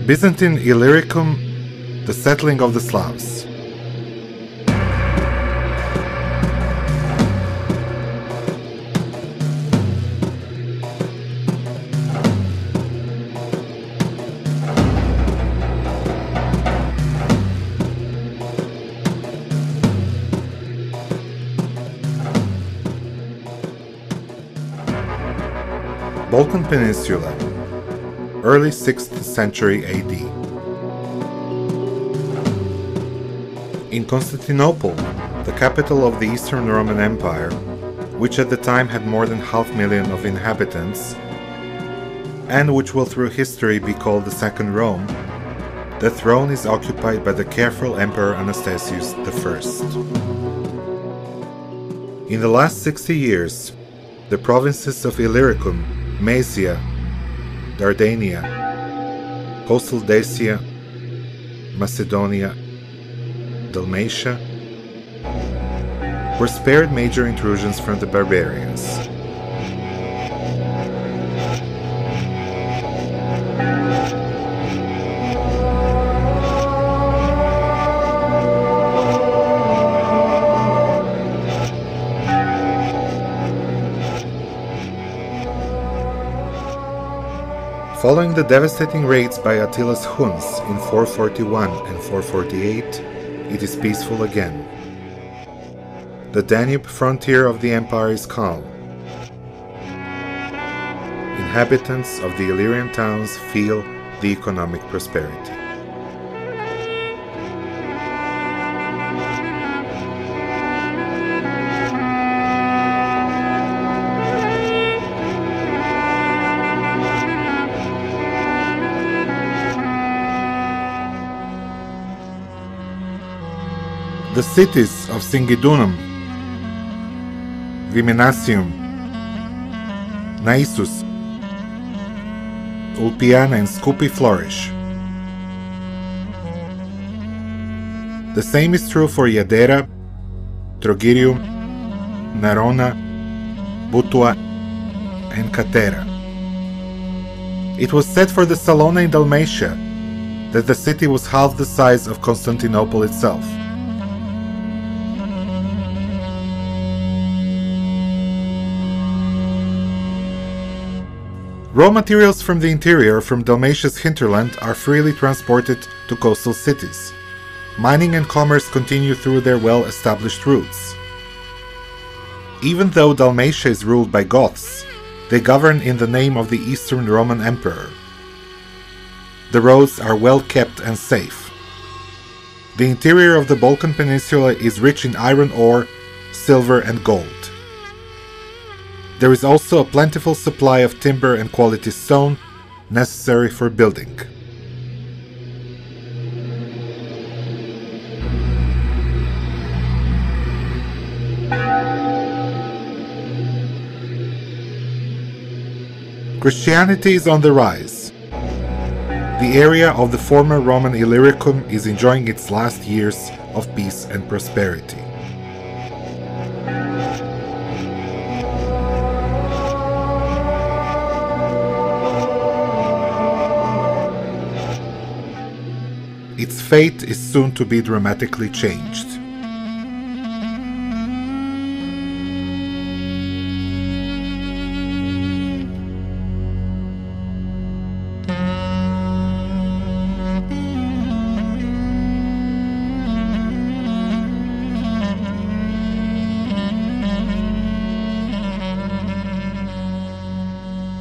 Byzantine Illyricum, the settling of the Slavs. Balkan Peninsula, early 6th century AD. In Constantinople, the capital of the Eastern Roman Empire, which at the time had more than 500,000 of inhabitants, and which will through history be called the Second Rome, the throne is occupied by the careful Emperor Anastasius I. In the last 60 years, the provinces of Illyricum, Maesia, Dardania, coastal Dacia, Macedonia, Dalmatia were spared major intrusions from the barbarians. Following the devastating raids by Attila's Huns in 441 and 448, it is peaceful again. The Danube frontier of the empire is calm. Inhabitants of the Illyrian towns feel the economic prosperity. The cities of Singidunum, Viminacium, Naissus, Ulpiana and Scupi flourish. The same is true for Iadera, Trogirium, Narona, Butua, and Catera. It was said for the Salona in Dalmatia that the city was half the size of Constantinople itself. Raw materials from the interior from Dalmatia's hinterland are freely transported to coastal cities. Mining and commerce continue through their well-established routes. Even though Dalmatia is ruled by Goths, they govern in the name of the Eastern Roman Emperor. The roads are well kept and safe. The interior of the Balkan Peninsula is rich in iron ore, silver and gold. There is also a plentiful supply of timber and quality stone necessary for building. Christianity is on the rise. The area of the former Roman Illyricum is enjoying its last years of peace and prosperity. Its fate is soon to be dramatically changed.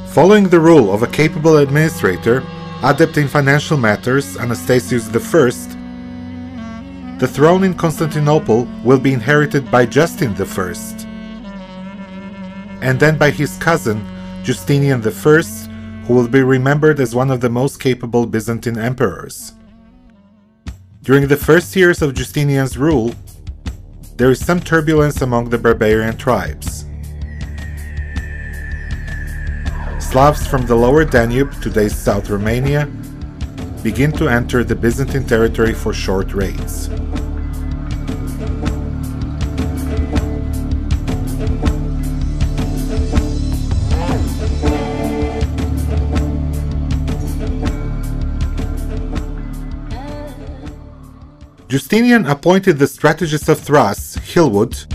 Following the rule of a capable administrator, adept in financial matters, Anastasius I, the throne in Constantinople will be inherited by Justin I, and then by his cousin, Justinian I, who will be remembered as one of the most capable Byzantine emperors. During the first years of Justinian's rule, there is some turbulence among the barbarian tribes. Slavs from the lower Danube, today's South Romania, begin to enter the Byzantine territory for short raids. Justinian appointed the strategist of Thrace, Hilwood,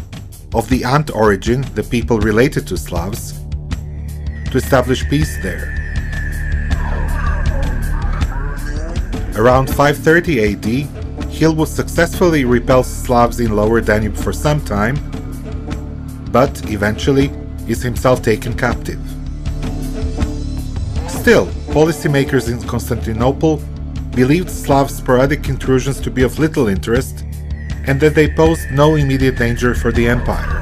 of the Ant origin, the people related to Slavs, to establish peace there. Around 530 AD, Hilwood successfully repels Slavs in Lower Danube for some time, but eventually is himself taken captive. Still, policymakers in Constantinople believed Slav sporadic intrusions to be of little interest and that they posed no immediate danger for the empire.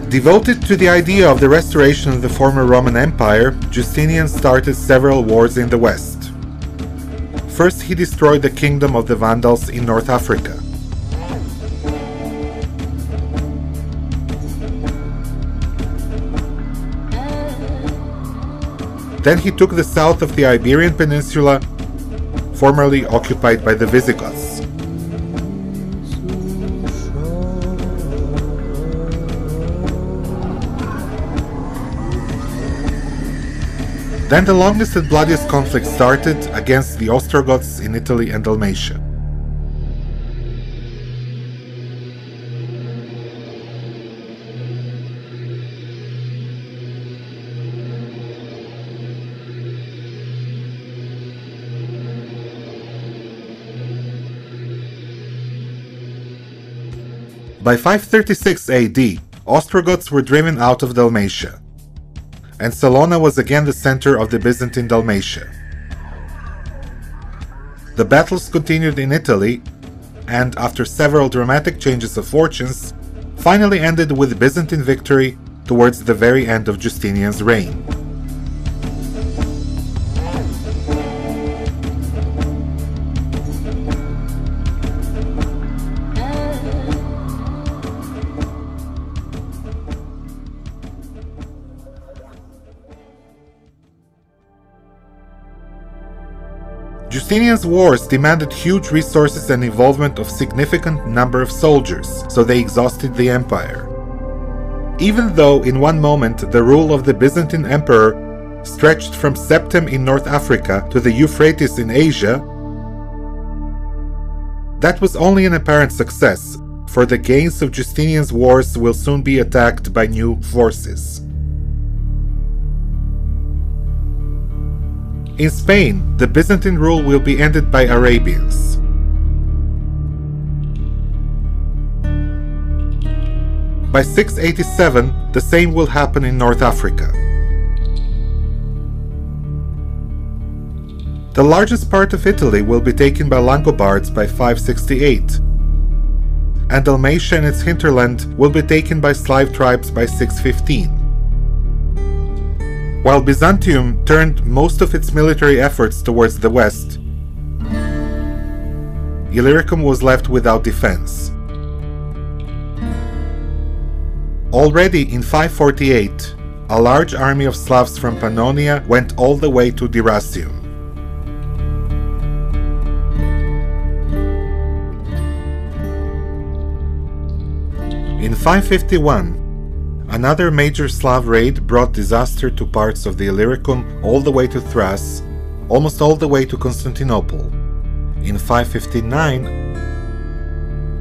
Devoted to the idea of the restoration of the former Roman Empire, Justinian started several wars in the west. First, he destroyed the kingdom of the Vandals in North Africa. Then he took the south of the Iberian Peninsula, formerly occupied by the Visigoths. Then the longest and bloodiest conflict started against the Ostrogoths in Italy and Dalmatia. By 536 AD, Ostrogoths were driven out of Dalmatia, and Salona was again the center of the Byzantine Dalmatia. The battles continued in Italy, and after several dramatic changes of fortunes, finally ended with Byzantine victory towards the very end of Justinian's reign. Justinian's wars demanded huge resources and involvement of significant number of soldiers, so they exhausted the empire. Even though in one moment the rule of the Byzantine emperor stretched from Septem in North Africa to the Euphrates in Asia, that was only an apparent success, for the gains of Justinian's wars will soon be attacked by new forces. In Spain, the Byzantine rule will be ended by Arabians. By 687, the same will happen in North Africa. The largest part of Italy will be taken by Langobards by 568, and Dalmatia and its hinterland will be taken by Slav tribes by 615. While Byzantium turned most of its military efforts towards the west, Illyricum was left without defense. Already in 548, a large army of Slavs from Pannonia went all the way to Dyrrhachium. In 551, another major Slav raid brought disaster to parts of the Illyricum all the way to Thrace, almost all the way to Constantinople. In 559,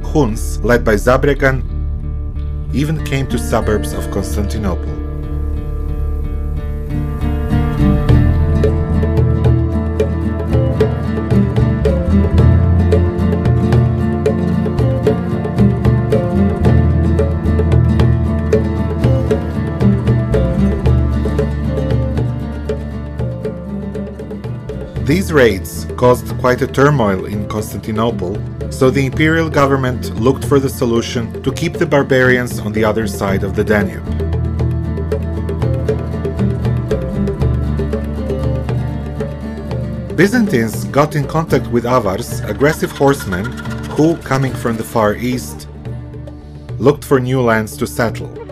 Huns, led by Zabregan, even came to suburbs of Constantinople. These raids caused quite a turmoil in Constantinople, so the imperial government looked for the solution to keep the barbarians on the other side of the Danube. Byzantines got in contact with Avars, aggressive horsemen who, coming from the Far East, looked for new lands to settle.